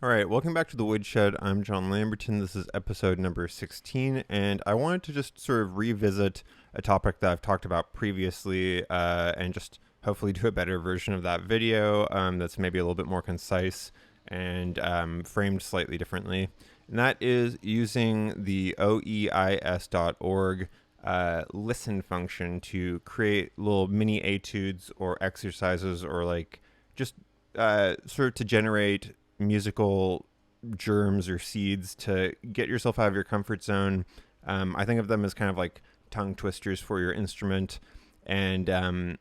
All right, welcome back to the Woodshed. I'm John Lamberton. This is episode number 16, and I wanted to just sort of revisit a topic that I've talked about previously and just hopefully do a better version of that video that's maybe a little bit more concise and framed slightly differently. And that is using the oeis.org listen function to create little mini etudes or exercises or like just sort of to generate musical germs or seeds to get yourself out of your comfort zone. I think of them as kind of like tongue twisters for your instrument. And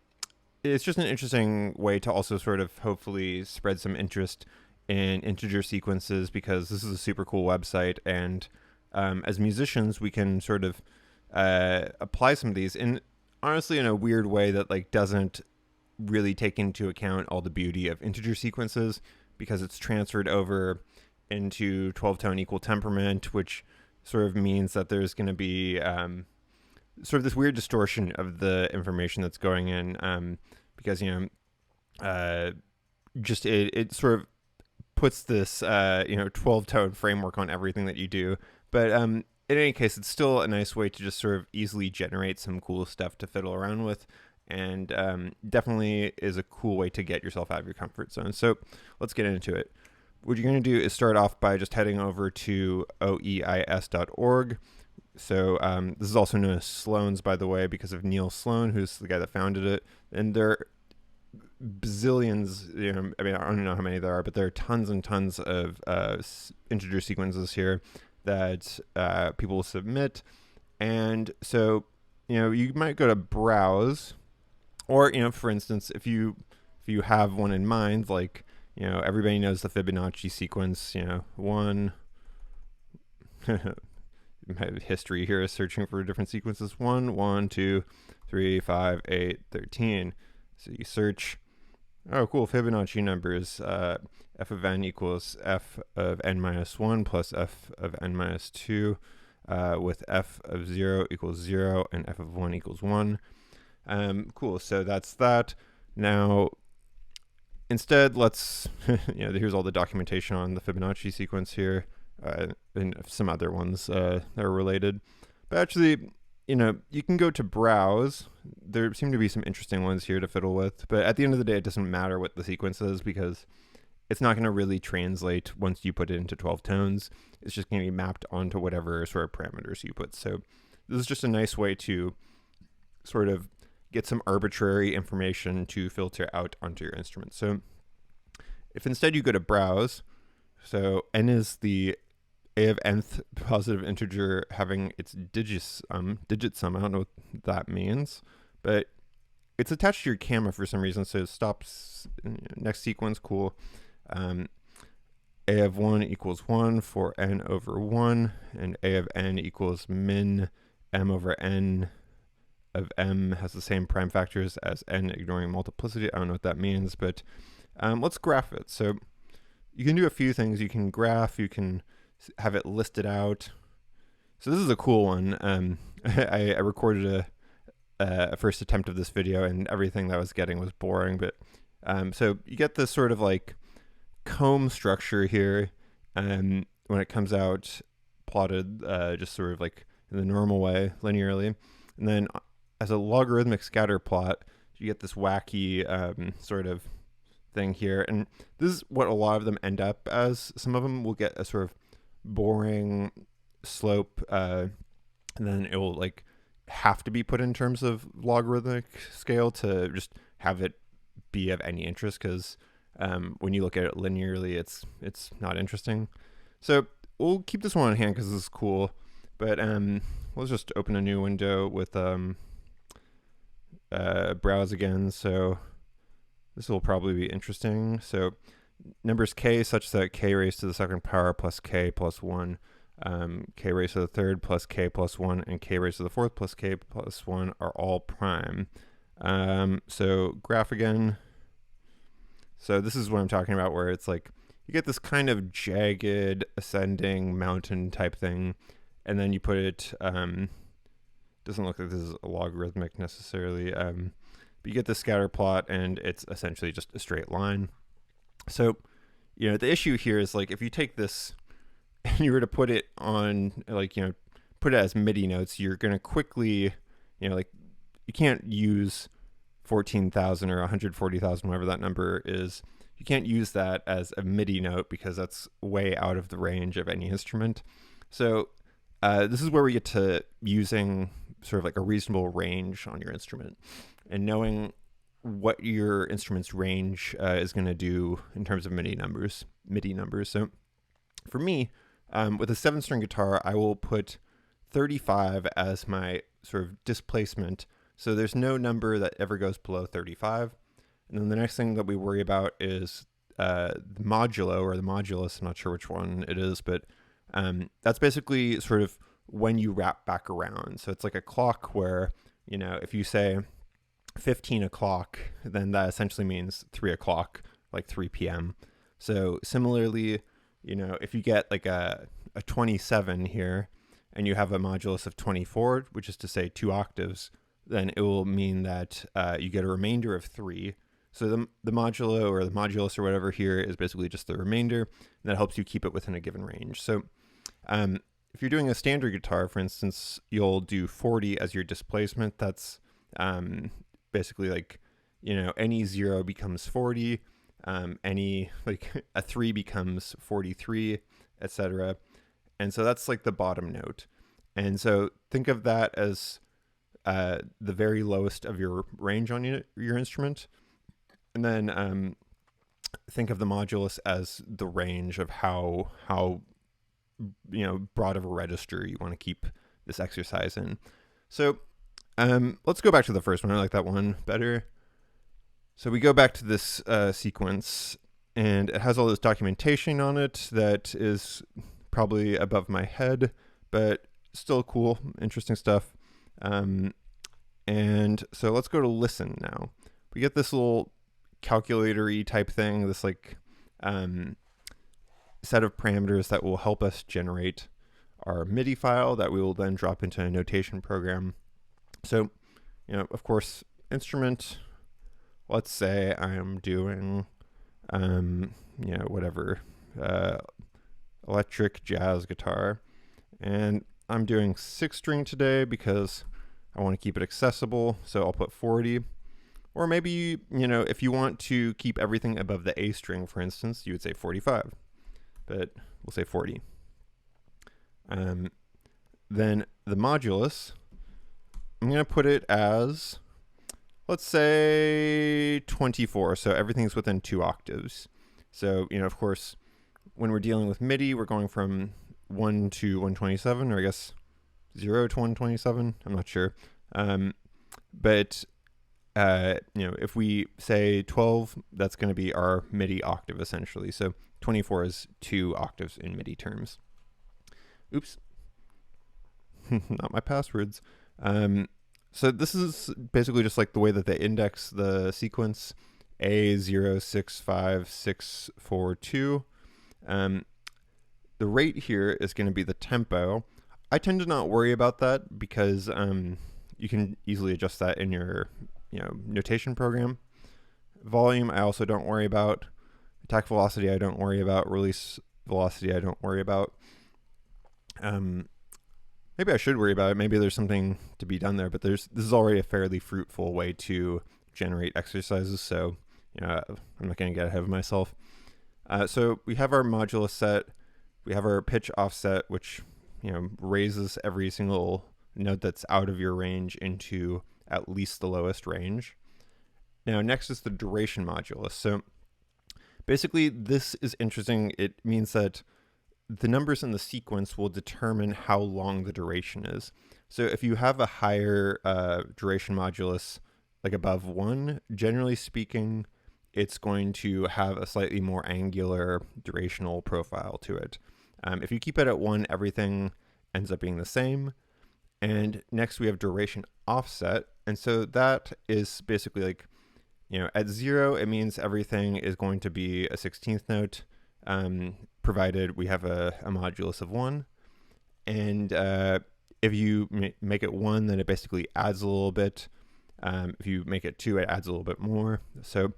it's just an interesting way to also sort of hopefully spread some interest in integer sequences, because this is a super cool website. And as musicians, we can sort of apply some of these in honestly in a weird way that like doesn't really take into account all the beauty of integer sequences, because it's transferred over into 12-tone equal temperament, which sort of means that there's going to be sort of this weird distortion of the information that's going in, because, just it sort of puts this, 12-tone framework on everything that you do. But in any case, it's still a nice way to just sort of easily generate some cool stuff to fiddle around with. And definitely is a cool way to get yourself out of your comfort zone. So let's get into it. What you're going to do is start off by just heading over to oeis.org. So this is also known as Sloane's, by the way, because of Neil Sloane, who's the guy that founded it. And there are bazillions, I don't know how many there are, but there are tons and tons of integer sequences here that people will submit. And so, you might go to browse. Or, for instance, if you have one in mind, like, everybody knows the Fibonacci sequence, one, my history here is searching for different sequences, 1, 1, 2, 3, 5, 8, 13. So you search, oh, cool, Fibonacci numbers, f of n equals f of n minus 1 plus f of n minus 2, with f of 0 equals 0 and f of 1 equals 1. Cool. So that's that. Now, instead, let's, here's all the documentation on the Fibonacci sequence here, and some other ones that are related. But actually, you can go to browse. There seem to be some interesting ones here to fiddle with. But at the end of the day, it doesn't matter what the sequence is, because it's not going to really translate once you put it into 12 tones. It's just going to be mapped onto whatever sort of parameters you put. So this is just a nice way to sort of get some arbitrary information to filter out onto your instrument. So if instead you go to browse, so n is the a of nth positive integer having its digit sum. I don't know what that means, but it's attached to your camera for some reason. So it stops next sequence. Cool. A of 1 equals 1 for n over 1, and a of n equals min m over n of m has the same prime factors as n ignoring multiplicity. I don't know what that means, but let's graph it. So you can do a few things. You can graph, you can have it listed out. So this is a cool one. I recorded a first attempt of this video, and everything that I was getting was boring. But so you get this sort of like comb structure here when it comes out plotted just sort of like in the normal way, linearly. And then as a logarithmic scatter plot, you get this wacky sort of thing here. And this is what a lot of them end up as. Some of them will get a sort of boring slope, and then it will like have to be put in terms of logarithmic scale to just have it be of any interest, because when you look at it linearly, it's not interesting. So we'll keep this one on hand because this is cool. But let's just open a new window with browse again. So this will probably be interesting. So numbers k such that k raised to the second power plus k plus 1, k raised to the third plus k plus 1, and k raised to the fourth plus k plus 1 are all prime. So graph again. So this is what I'm talking about, where it's like you get this kind of jagged ascending mountain type thing, and then you put it doesn't look like this is a logarithmic necessarily, but you get the scatter plot, and it's essentially just a straight line. So the issue here is like if you take this and you were to put it on like, put it as MIDI notes, you're going to quickly, like you can't use 14,000 or 140,000, whatever that number is. You can't use that as a MIDI note because that's way out of the range of any instrument. So this is where we get to using sort of like a reasonable range on your instrument and knowing what your instrument's range is going to do in terms of MIDI numbers. So for me, with a 7-string guitar, I will put 35 as my sort of displacement. So there's no number that ever goes below 35. And then the next thing that we worry about is the modulo or the modulus. I'm not sure which one it is, but that's basically sort of when you wrap back around. So it's like a clock where, if you say 15 o'clock, then that essentially means 3 o'clock, like 3 p.m. So similarly, if you get like a 27 here and you have a modulus of 24, which is to say 2 octaves, then it will mean that you get a remainder of 3. So the modulo or the modulus or whatever here is basically just the remainder, and that helps you keep it within a given range. So if you're doing a standard guitar, for instance, you'll do 40 as your displacement. That's basically like, any 0 becomes 40, any like a 3 becomes 43, etc. And so that's like the bottom note. And so think of that as the very lowest of your range on your instrument. And then think of the modulus as the range of how broad of a register you want to keep this exercise in. So let's go back to the first one. I like that one better. So we go back to this sequence, and it has all this documentation on it that is probably above my head, but still cool, interesting stuff. And so let's go to listen now. We get this little calculator-y type thing, this like set of parameters that will help us generate our MIDI file that we will then drop into a notation program. So, of course, instrument, let's say I'm doing, whatever, electric jazz guitar, and I'm doing 6-string today because I want to keep it accessible, so I'll put 40. Or maybe, if you want to keep everything above the A string, for instance, you would say 45, but we'll say 40. Then the modulus, I'm going to put it as, let's say 24. So everything's within 2 octaves. So, of course, when we're dealing with MIDI, we're going from 1 to 127, or I guess 0 to 127. I'm not sure. But if we say 12, that's going to be our MIDI octave essentially. So 24 is 2 octaves in MIDI terms. Oops. Not my passwords. So this is basically just like the way that they index the sequence A065642. The rate here is going to be the tempo. I tend to not worry about that because you can easily adjust that in your notation program. Volume I also don't worry about. Attack velocity I don't worry about. Release velocity I don't worry about. Maybe I should worry about it. Maybe there's something to be done there, but this is already a fairly fruitful way to generate exercises, so I'm not going to get ahead of myself. So we have our modulus set. We have our pitch offset, which raises every single note that's out of your range into at least the lowest range. Now next is the duration modulus. So basically this is interesting. It means that the numbers in the sequence will determine how long the duration is. So if you have a higher duration modulus, like above 1, generally speaking, it's going to have a slightly more angular durational profile to it. If you keep it at 1, everything ends up being the same. And next we have duration offset. And so that is basically like, at 0, it means everything is going to be a 16th note, provided we have a modulus of 1. And if you make it 1, then it basically adds a little bit. If you make it 2, it adds a little bit more. So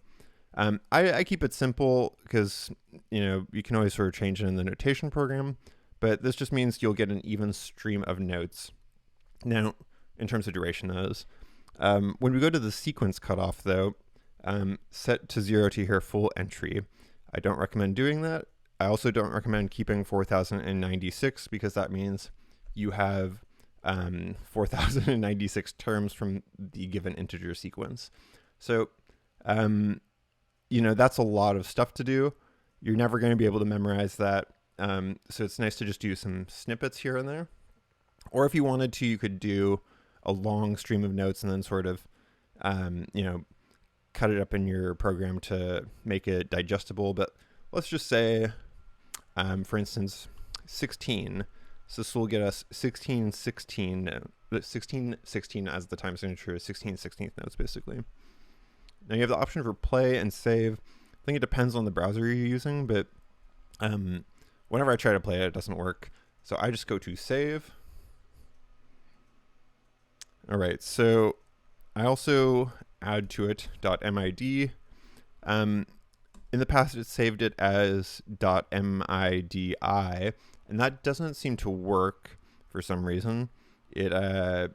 I keep it simple because, you can always sort of change it in the notation program, but this just means you'll get an even stream of notes. Now, in terms of duration, that is. When we go to the sequence cutoff, though, set to 0 to hear full entry. I don't recommend doing that. I also don't recommend keeping 4096 because that means you have 4096 terms from the given integer sequence. So, that's a lot of stuff to do. You're never going to be able to memorize that. So it's nice to just do some snippets here and there. Or if you wanted to, you could do a long stream of notes and then sort of, cut it up in your program to make it digestible. But let's just say, for instance, 16. So this will get us 1616 as the time signature, 16/16 notes basically. Now you have the option for play and save. I think it depends on the browser you're using, but whenever I try to play it, it doesn't work. So I just go to save. All right, so I also add to it .mid. In the past, it saved it as .midi, and that doesn't seem to work for some reason. It, I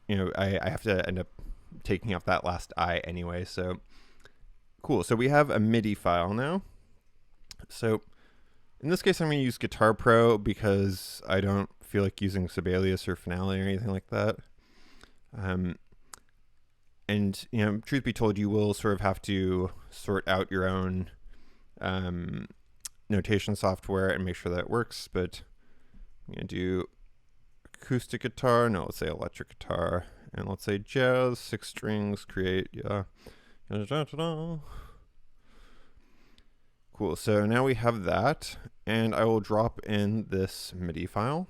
have to end up taking off that last I anyway. So cool. So we have a MIDI file now. So in this case, I'm going to use Guitar Pro because I don't feel like using Sibelius or Finale or anything like that. And, truth be told, you will sort of have to sort out your own notation software and make sure that it works. But I'm going to do acoustic guitar. No, let's say electric guitar. And let's say jazz, 6 strings, create. Yeah. Cool. So now we have that. And I will drop in this MIDI file.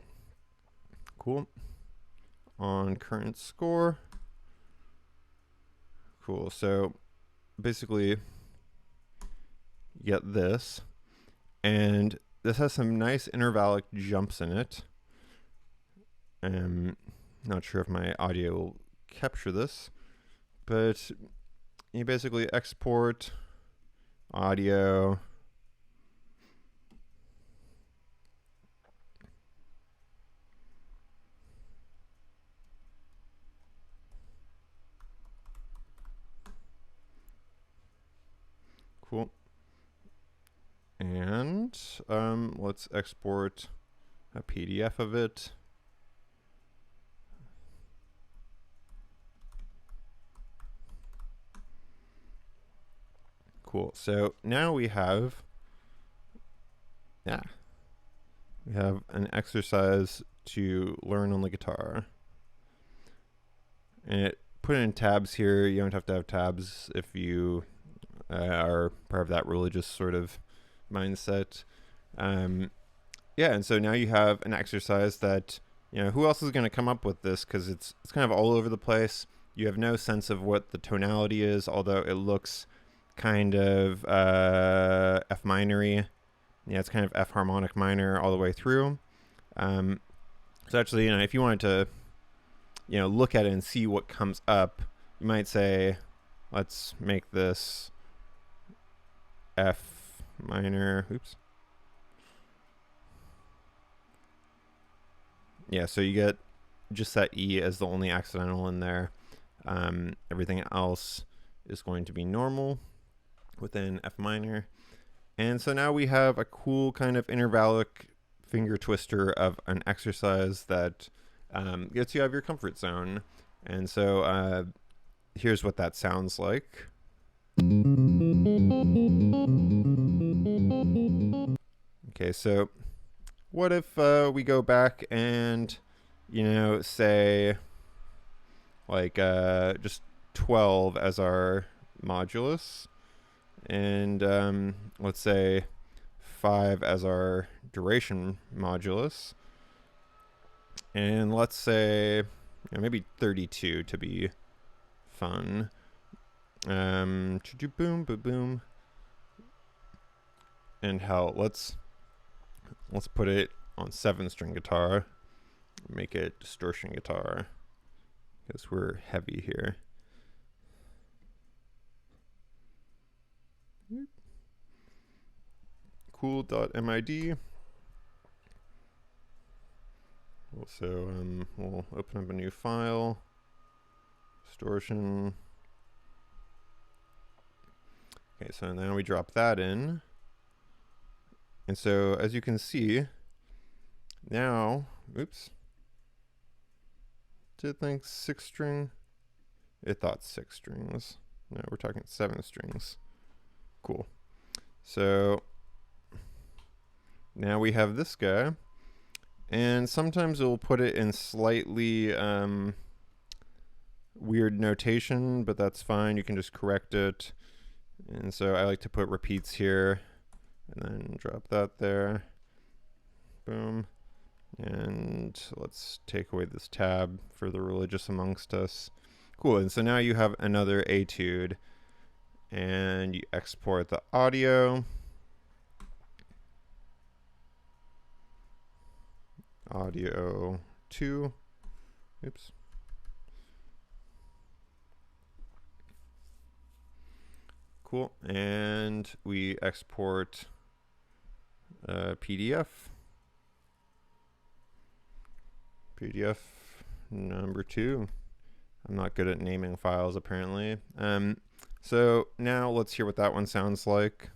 Cool. On current score. Cool. So basically, you get this, and this has some nice intervallic jumps in it. Not sure if my audio will capture this, but you basically export audio. Cool. And let's export a PDF of it. Cool. So now we have, we have an exercise to learn on the guitar. And it put in tabs here. You don't have to have tabs if you are part of that religious sort of mindset. And so now you have an exercise that, who else is going to come up with this? Because it's kind of all over the place. You have no sense of what the tonality is, although it looks kind of F minor-y. Yeah, it's kind of F harmonic minor all the way through. So actually, if you wanted to, look at it and see what comes up, you might say, let's make this F minor. Oops. Yeah, so you get just that E as the only accidental in there. Everything else is going to be normal within F minor. And so now we have a cool kind of intervallic finger twister of an exercise that gets you out of your comfort zone. And so here's what that sounds like. Okay, so what if we go back and, say like just 12 as our modulus, and let's say 5 as our duration modulus, and let's say maybe 32 to be fun. Boom, boom, boom, and hell, let's put it on 7-string guitar, make it distortion guitar, because we're heavy here. cool.mid. Also, we'll open up a new file. Distortion. Okay, so now we drop that in. And so as you can see, now, oops. Did it think 6 string? It thought 6 strings. No, we're talking 7 strings. Cool. So now we have this guy. And sometimes it will put it in slightly weird notation, but that's fine. You can just correct it. And so I like to put repeats here and then drop that there. Boom. And let's take away this tab for the religious amongst us. Cool. And so now you have another etude, and you export the audio. Audio 2. Oops. Cool. And we export PDF. PDF number 2. I'm not good at naming files apparently. So now let's hear what that one sounds like.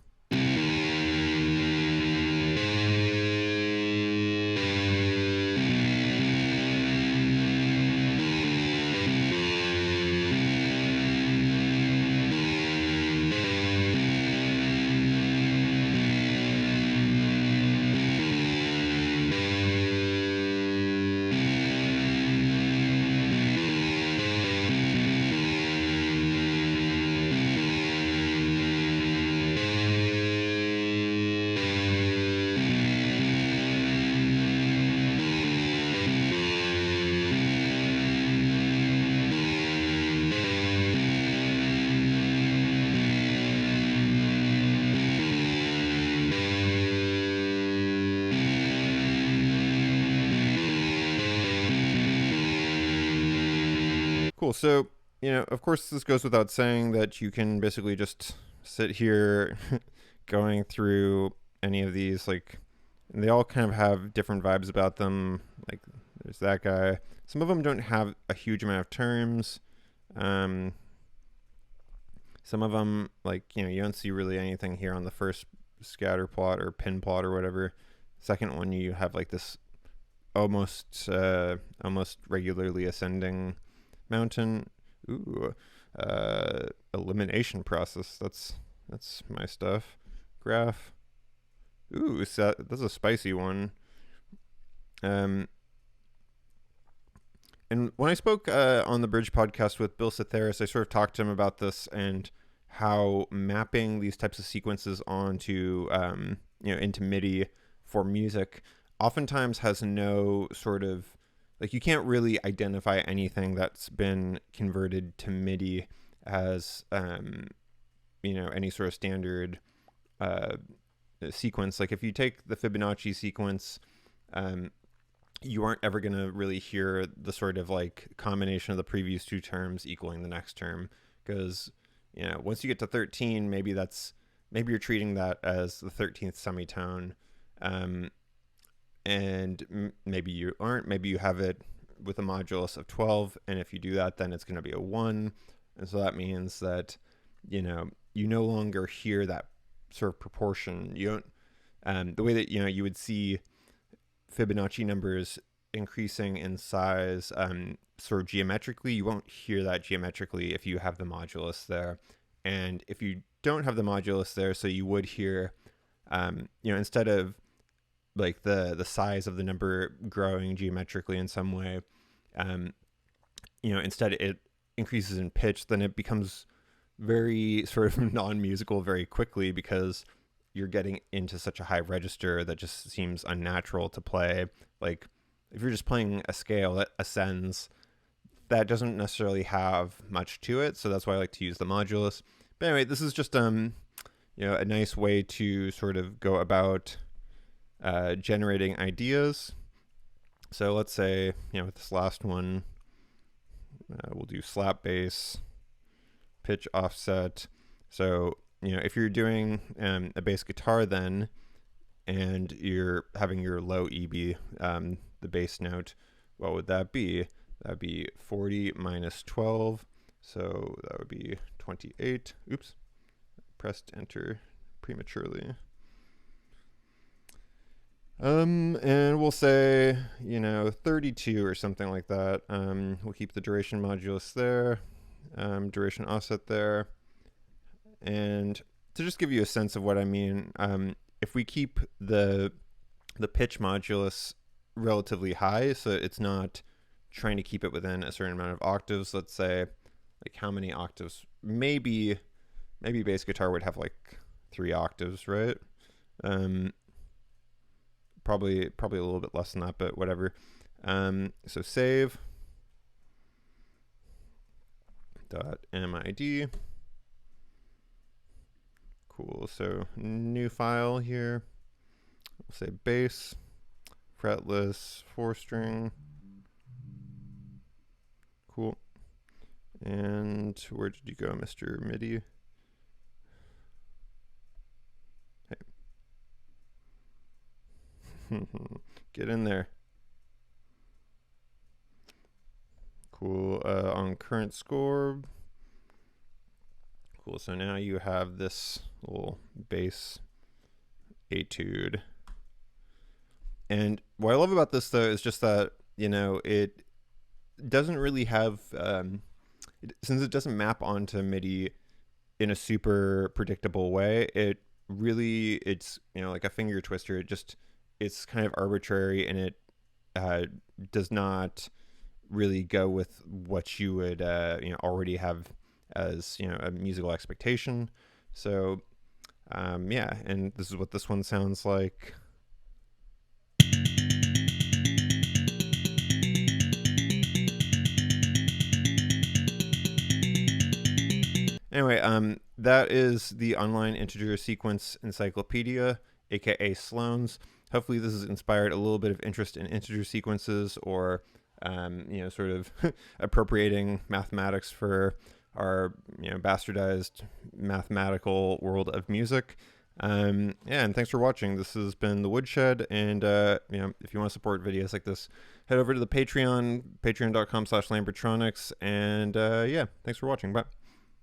Cool. So, of course, this goes without saying that you can basically just sit here going through any of these, and they all kind of have different vibes about them. Like, there's that guy. Some of them don't have a huge amount of terms. Some of them, you don't see really anything here on the first scatter plot or pin plot or whatever. Second one, you have this almost regularly ascending mountain. Ooh, elimination process. That's my stuff. Graph. Ooh, that's a spicy one. And when I spoke on the Bridge podcast with Bill Cetheris, I sort of talked to him about this and how mapping these types of sequences onto into MIDI for music oftentimes has no sort of you can't really identify anything that's been converted to MIDI as, any sort of standard sequence. Like if you take the Fibonacci sequence, you aren't ever going to really hear the sort of combination of the previous 2 terms equaling the next term. Because, once you get to 13, maybe you're treating that as the 13th semitone. And maybe you aren't. Maybe you have it with a modulus of 12, and if you do that, then it's going to be a 1, and so that means that you no longer hear that sort of proportion. You don't the way that you would see Fibonacci numbers increasing in size sort of geometrically. You won't hear that geometrically if you have the modulus there, and if you don't have the modulus there, so you would hear instead of the size of the number growing geometrically in some way, instead it increases in pitch, then it becomes very sort of non-musical very quickly because you're getting into such a high register that just seems unnatural to play. Like if you're just playing a scale that ascends, that doesn't necessarily have much to it. So that's why I like to use the modulus. But anyway, this is just a nice way to sort of go about generating ideas. So let's say, with this last one, we'll do slap bass, pitch offset. So, if you're doing a bass guitar, then and you're having your low E be the bass note, what would that be? That would be 40 minus 12, so that would be 28. Oops, pressed enter prematurely. And we'll say, 32 or something like that. We'll keep the duration modulus there, duration offset there. And to just give you a sense of what I mean, if we keep the pitch modulus relatively high, so it's not trying to keep it within a certain amount of octaves, let's say, like how many octaves? Maybe bass guitar would have like 3 octaves, right? Probably a little bit less than that, but whatever. So save .mid. Cool. So new file here. We'll say bass, fretless, 4-string. Cool. And where did you go, Mr. MIDI? Hey. Get in there. Cool. On current score. Cool. So now you have this little bass etude. And what I love about this, though, is just that, it doesn't really have, since it doesn't map onto MIDI in a super predictable way, it's like a finger twister. It's kind of arbitrary, and it does not really go with what you would already have as a musical expectation. So yeah, and this is what this one sounds like. Anyway, that is the online integer sequence encyclopedia, aka Sloane's. Hopefully this has inspired a little bit of interest in integer sequences, or sort of appropriating mathematics for our bastardized mathematical world of music. And thanks for watching. This has been the Woodshed, and if you want to support videos like this, head over to the Patreon, patreon.com/Lambertronics, and thanks for watching. Bye.